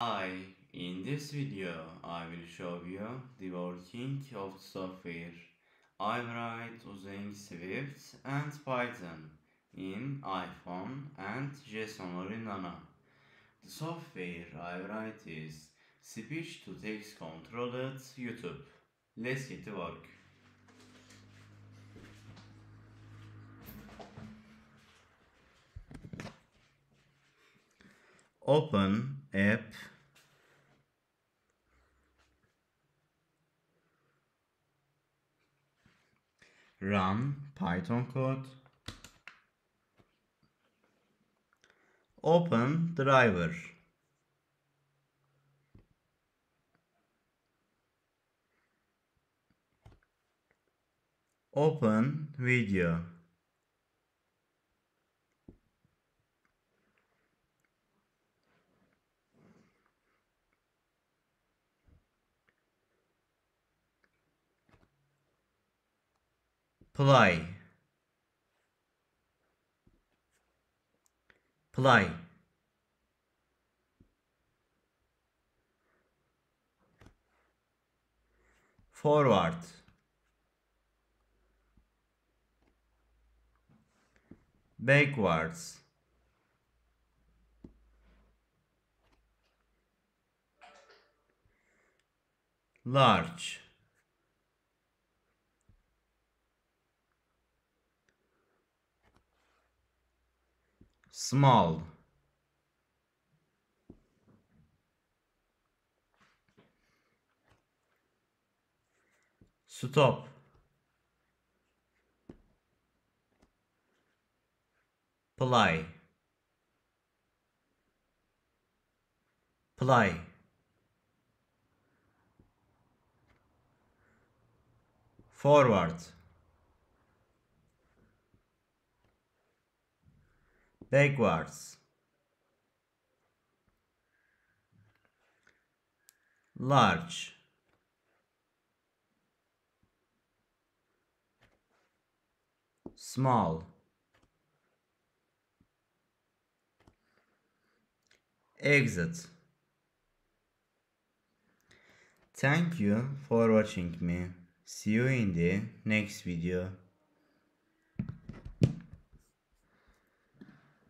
Hi, in this video I will show you the working of the software I write using Swift and Python in iPhone and Jetson or in Nano. The software I write is speech to text controlled YouTube. Let's get to work. Open app. Run Python code. Open driver. Open video. Play. Play. Forward. Backwards. Large. Small. Stop. Play. Play. Forward. Backwards. Large. Small. Exit. Thank you for watching me. See you in the next video.